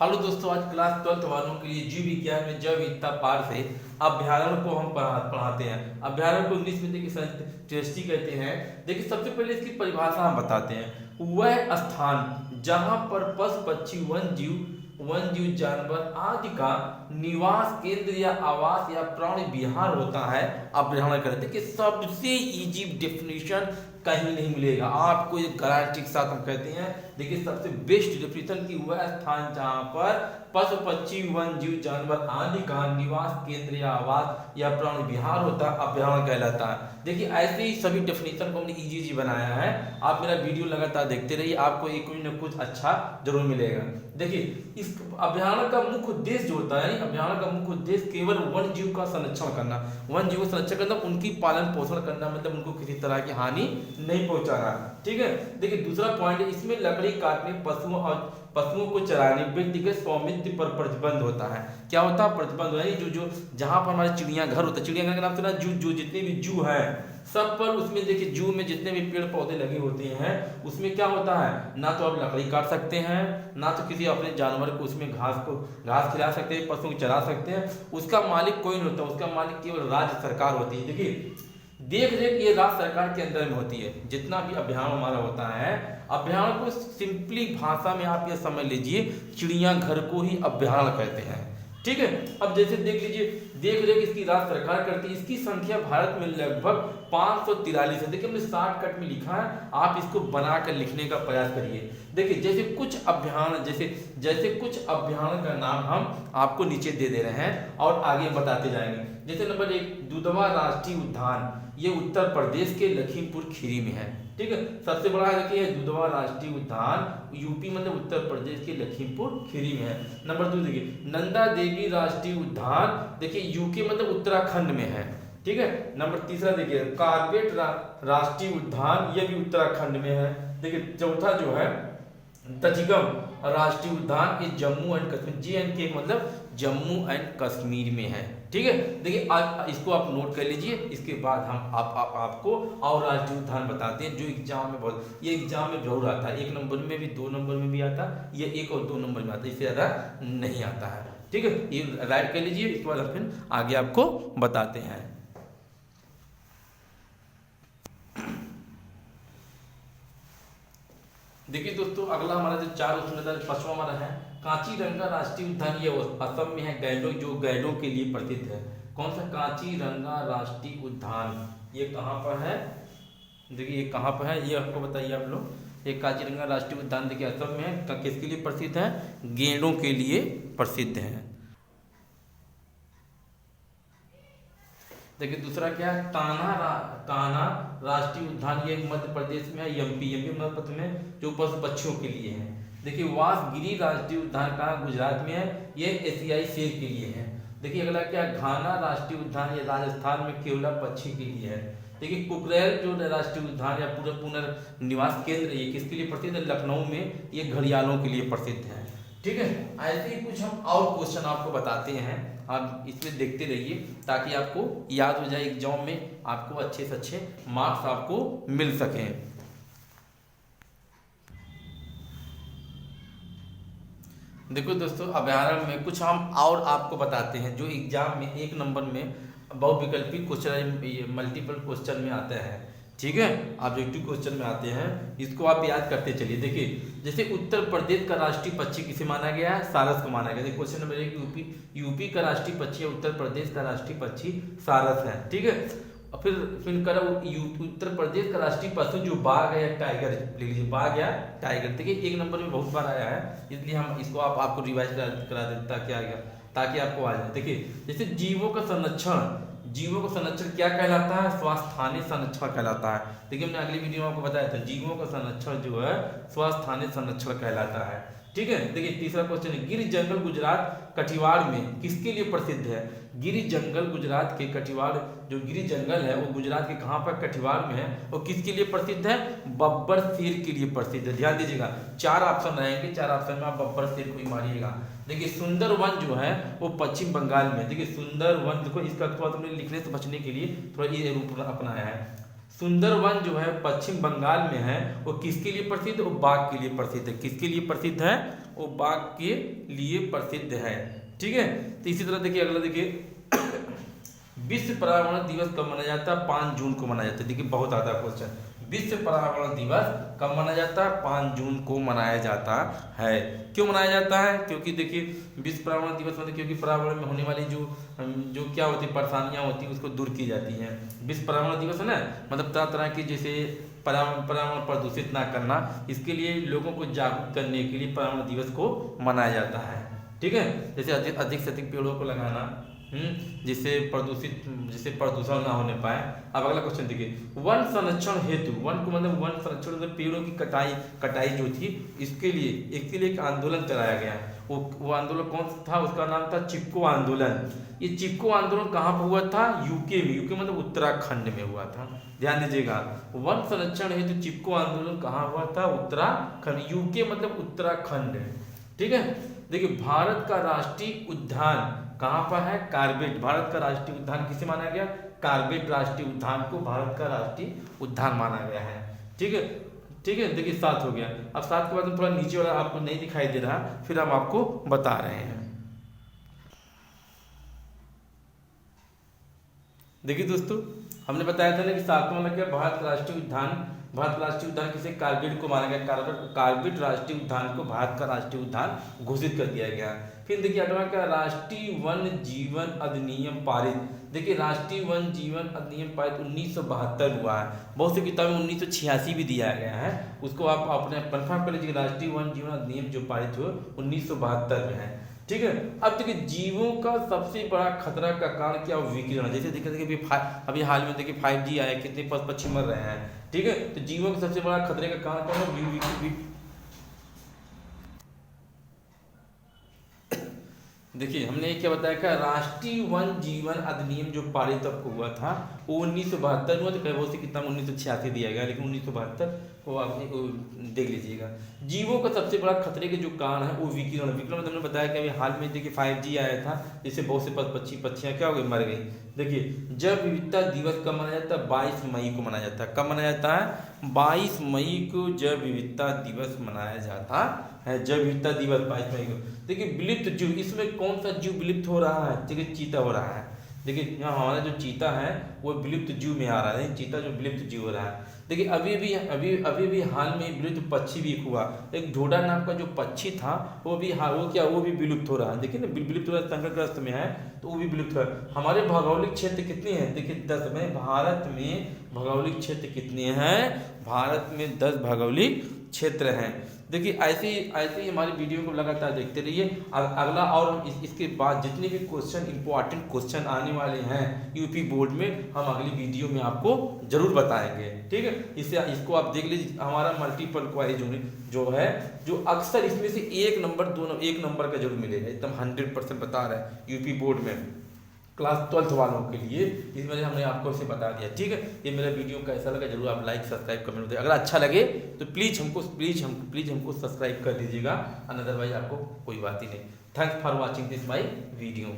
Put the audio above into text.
Hello दोस्तों, आज class 12th वालों के लिए जीव विज्ञान में जैव विविधता पाठ से अभ्यारण्य को हम पढ़ाते हैं। अभ्यारण्य को इंग्लिश में देखिए सेंचुरी कहते हैं। देखिए सबसे पहले इसकी परिभाषा हम बताते हैं। वह स्थान जहां पर पशु पक्षी वन जीव जानवर आदि का निवास केंद्र या आवास या प्राणी विहार होता है, अभ्यारण्य कहते हैं। कि सबसे इजी डेफिनेशन कहीं नहीं मिलेगा आपको, ये गारंटी के साथ हम कहते हैं। देखिए सबसे बेस्ट डेफिनेशन की वह स्थान जहां पर पशु पक्षी वन जीव जानवर आदि का निवास केंद्र या आवास या प्राणी विहार होता है, अभ्यारण्य कहलाता है। देखिए ऐसे ही सभी डेफिनेशन को हमने इजी बनाया है। आप मेरा वीडियो लगातार देखते रहिए, आपको एक कुछ न कुछ अच्छा जरूर मिलेगा। देखिए इस अभ्यारण्य का मुख्य उद्देश्य जो होता है, अभ्यारण्य का मुख्य उद्देश्य केवल वन जीव का संरक्षण करना, वन जीव का संरक्षण करना, उनकी पालन पोषण करना, मतलब उनको किसी तरह की हानि नहीं पहुंचाना। ठीक है। देखिए दूसरा पॉइंट है, इसमें लकड़ी काटने, पशुओं को चराने, व्यक्तिगत स्वामित्व पर प्रतिबंध होता है। क्या होता है? प्रतिबंध होता है। जो जहां पर हमारे चिड़ियाघर होता है, चिड़ियाघर का नाम सुना? जू जितने भी जू है सब पर, उसमें देखिए जू में जितने भी पेड़ पौधे लगे होते हैं उसमें क्या होता है, ना तो आप लकड़ी काट सकते हैं, ना तो किसी अपने जानवर को उसमें घास खिला सकते हैं, पशु को चरा सकते हैं। उसका मालिक कोई नहीं होता, उसका मालिक केवल राज्य सरकार होती है। देखिए देख रेख ये राज्य सरकार के अंदर में होती है। जितना भी अभ्यारण्य हमारा होता है, अभ्यारण्य को सिंपली भाषा में आप ये समझ लीजिए, चिड़ियाघर को ही अभ्यारण्य कहते हैं। ठीक है। अब जैसे देख लीजिए, देख रेख इसकी राज्य सरकार करती है। इसकी संख्या भारत में लगभग 543 है। देखिए हमने शॉर्टकट में लिखा है, आप इसको बनाकर लिखने का प्रयास करिए। देखिए जैसे कुछ अभ्यारण्य जैसे कुछ अभ्यारण्य का नाम हम आपको नीचे दे दे रहे हैं और आगे बताते जाएंगे। जैसे नंबर 1 दुधवा राष्ट्रीय उद्यान, ये उत्तर प्रदेश के लखीमपुर खीरी में है। ठीक है। सबसे बड़ा देखिए दुधवा राष्ट्रीय उद्यान, यूपी मतलब उत्तर प्रदेश के लखीमपुर खीरी में है। नंबर 2 देखिए नंदा देवी राष्ट्रीय उद्यान, देखिए यूके मतलब उत्तराखंड में है। ठीक है। नंबर 3 देखिए कार्बेट राष्ट्रीय उद्यान, ये भी उत्तराखंड में है। देखिए चौथा जो है तजिगम राष्ट्रीय उद्यान, ये जम्मू एंड कश्मीर, JNK मतलब जम्मू एंड कश्मीर में है। ठीक है। देखिए इसको आप नोट कर लीजिए। इसके बाद हम आपको और राष्ट्रीय उद्यान बताते हैं जो एग्जाम में ये एग्जाम में जरूर आता है। 1 नंबर में भी, 2 नंबर में भी आता है, ये 1 और 2 नंबर में आता है, इससे ज्यादा नहीं आता है। ठीक है। ये राइट कर लीजिए। इसके बाद हम फिर आगे आपको बताते हैं। देखिए दोस्तों अगला हमारा जो 4 5वां हमारा है कांचीरंगा राष्ट्रीय उद्यान, ये असम में है। गैंडों के लिए प्रसिद्ध है। कौन सा? कांचीरंगा राष्ट्रीय उद्यान, ये कहाँ पर है? देखिए ये कहाँ पर है, ये आपको बताइए आप लोग। ये कांचीरंगा राष्ट्रीय उद्यान देखिए असम में है। किसके लिए प्रसिद्ध है? गैंडों के लिए प्रसिद्ध है। देखिए दूसरा क्या है? कान्हा राष्ट्रीय उद्यान, ये मध्य प्रदेश में है। MP मध्य प्रदेश में, जो पशु पक्षियों के लिए है। देखिए वासगिरी राष्ट्रीय उद्यान कहाँ? गुजरात में है। ये एशियाई शेर के लिए है। देखिए अगला क्या? घाना राष्ट्रीय उद्यान, ये राजस्थान में केवला पक्षी के लिए है। देखिए कुकरेल जो राष्ट्रीय उद्यान या पुनर्निवास केंद्र, ये किसके लिए प्रसिद्ध है? लखनऊ में, ये घड़ियालों के लिए प्रसिद्ध है। ठीक है। ऐसे ही कुछ हम और क्वेश्चन आपको बताते हैं, आप इसमें देखते रहिए ताकि आपको याद हो जाए, एग्जाम में आपको अच्छे से अच्छे मार्क्स आपको मिल सकें। देखो दोस्तों अभ्यारण्य में कुछ हम और आपको बताते हैं जो एग्जाम में 1 नंबर में बहुविकल्पी क्वेश्चन, मल्टीपल क्वेश्चन में आता है। ठीक है। ऑब्जेक्टिव क्वेश्चन में आते हैं, इसको आप याद करते चलिए। देखिए जैसे उत्तर प्रदेश का राष्ट्रीय पक्षी किसे माना गया है? सारस को माना गया। क्वेश्चन नंबर 1 यूपी का राष्ट्रीय पक्षी है, उत्तर प्रदेश का राष्ट्रीय पक्षी सारस है। ठीक है। और फिर करो उत्तर प्रदेश का राष्ट्रीय पशु जो बाघ है या टाइगर, लिख लीजिए बाघ या टाइगर। देखिए 1 नंबर में बहुत बार आया है, इसलिए हम इसको आपको रिवाइज करा देते ताकि आपको आ जाए। देखिए जैसे जीवों का संरक्षण क्या कहलाता है? स्वास्थ्य संरक्षण कहलाता है। देखिए हमने अगली वीडियो में आपको बताया था, जीवों का संरक्षण जो है स्वास्थ्य संरक्षण कहलाता है। ठीक है। देखिए तीसरा क्वेश्चन है गिर जंगल गुजरात कटिवाड़ में किसके लिए प्रसिद्ध है? गिर जंगल गुजरात के कटिवाड़, जो गिर जंगल है वो गुजरात के कहाँ पर? कटिवाड़ में है। और किसके लिए प्रसिद्ध है? बब्बर शेर के लिए प्रसिद्ध है। ध्यान दीजिएगा 4 ऑप्शन रहेंगे, 4 ऑप्शन में आप बब्बर शेर को ही मारिएगा। देखिए सुंदरवन जो है वो पश्चिम बंगाल में। देखिए सुंदरवन, देखो इसका थोड़ा तुमने लिखने से बचने के लिए थोड़ा ये रूप अपनाया है। सुंदरवन जो है पश्चिम बंगाल में है, वो किसके लिए प्रसिद्ध है? वो बाघ के लिए प्रसिद्ध है। किसके लिए प्रसिद्ध है? वो बाघ के लिए प्रसिद्ध है। ठीक है, तो इसी तरह देखिए अगला देखिए विश्व पर्यावरण दिवस कब मनाया जाता है? 5 जून को मनाया जाता है। देखिए बहुत आता क्वेश्चन, विश्व पर्यावरण दिवस कब मनाया जाता है? 5 जून को मनाया जाता है। क्यों मनाया जाता है? क्योंकि देखिए विश्व पर्यावरण दिवस मतलब क्योंकि पर्यावरण में होने वाली जो क्या होती है परेशानियां होती हैं उसको दूर की जाती हैं। विश्व पर्यावरण दिवस है ना, मतलब तरह तरह की जैसे पर्यावरण प्रदूषित ना करना, इसके लिए लोगों को जागरूक करने के लिए पर्यावरण दिवस को मनाया जाता है। ठीक है, जैसे अधिक से अधिक पेड़ों को लगाना, जिससे प्रदूषण ना होने पाए। अब अगला क्वेश्चन देखिए, वन संरक्षण हेतु, वन को मतलब वन संरक्षण मतलब पेड़ों की कटाई जो थी इसके लिए एक आंदोलन चलाया गया। वो आंदोलन कौन सा था? उसका नाम था चिपको आंदोलन। ये चिपको आंदोलन कहाँ पर हुआ था? यूके में। यूके मतलब उत्तराखंड में हुआ था, ध्यान दीजिएगा। वन संरक्षण हेतु चिपको आंदोलन कहाँ हुआ था? उत्तराखंड। यूके मतलब उत्तराखंड। ठीक है, देखिए भारत का राष्ट्रीय उद्यान कहाँ पर है? कार्बेट। भारत का राष्ट्रीय उद्यान किसे माना गया? कार्बेट राष्ट्रीय उद्यान को भारत का राष्ट्रीय उद्यान माना गया है। ठीक है, ठीक है, देखिए 7 हो गया। अब 7 के बाद में थोड़ा नीचे वाला आपको नहीं दिखाई दे रहा, फिर हम आपको बता रहे हैं। देखिए दोस्तों, हमने बताया था ना कि 7वां मतलब क्या? भारत का राष्ट्रीय उद्यान। भारत का राष्ट्रीय उद्यान किसे? कार्बेट को माना गया। कार्बेट राष्ट्रीय उद्यान को भारत का राष्ट्रीय उद्यान घोषित कर दिया गया। फिर देखिए 8वां क्या? राष्ट्रीय वन जीवन अधिनियम पारित। देखिए राष्ट्रीय वन जीवन अधिनियम पारित 1972 हुआ है। बहुत सी किताबें 1986 भी दिया गया है, उसको आप अपने कन्फर्म कर लीजिए। राष्ट्रीय वन जीवन अधिनियम जो पारित हुआ 1972 में है। ठीक है, अब देखिए जीवों का सबसे बड़ा खतरा का कारण क्या? विकिरण। जैसे देखिए अभी हाल में देखिए 5G आया, कितने पक्षी मर रहे हैं। ठीक है, तो जीवों के सबसे बड़ा खतरे का कारण क्या है? देखिए हमने क्या बताया कि राष्ट्रीय वन जीवन अधिनियम जो पारित आपको हुआ था वो 1972 हुआ। तो कई से कितना 1986 दिया गया, लेकिन 1972 को आप देख लीजिएगा। जीवों का सबसे बड़ा खतरे के जो कारण है वो विकिरण। विकिरण में हमने बताया कि अभी हाल में देखिए 5G आया था, जिससे बहुत से पक्षियाँ क्या हो गई? मर गई। देखिए जैव विविधता दिवस कब मनाया जाता है? 22 मई को मनाया जाता है। कब मनाया जाता है? 22 मई को जैव विविधता दिवस मनाया जाता है। जैव विविधता दिवस 22 मई को। देखिए विलुप्त जीव, इसमें कौन सा जीव विलुप्त हो रहा है? देखिए चीता हो रहा है। देखिए यहाँ हमारा जो चीता है वो विलुप्त जीव में आ रहा है। चीता जो विलुप्त जीव हो रहा है। देखिए अभी भी हाल में विलुप्त पक्षी भी हुआ। एक ढोडा नाम का जो पक्षी था वो भी विलुप्त हो रहा है। देखिए ना विलुप्त हो रहा है, संकटग्रस्त में है, तो वो भी विलुप्त हो रहा है। हमारे भौगोलिक क्षेत्र कितने हैं? देखिए 10 में। भारत में भौगोलिक क्षेत्र कितने हैं? भारत में 10 भौगोलिक क्षेत्र हैं। देखिए ऐसे ही हमारी वीडियो को लगातार देखते रहिए। अगला और इसके बाद जितने भी क्वेश्चन इंपॉर्टेंट क्वेश्चन आने वाले हैं यूपी बोर्ड में, हम अगली वीडियो में आपको जरूर बताएंगे। ठीक है, इसको आप देख लीजिए। हमारा मल्टीपल क्वारी जो है जो अक्सर इसमें से 1 नंबर का जरूर मिलेगा, एकदम 100% बता रहा है यूपी बोर्ड में क्लास 12th वालों के लिए। इस वजह हमने आपको इसे बता दिया। ठीक है, ये मेरा वीडियो कैसा लगा जरूर आप लाइक सब्सक्राइब कमेंट दें। अगर अच्छा लगे तो प्लीज़ हमको सब्सक्राइब कर दीजिएगा, अदरवाइज आपको कोई बात ही नहीं। Thanks for watching this my video.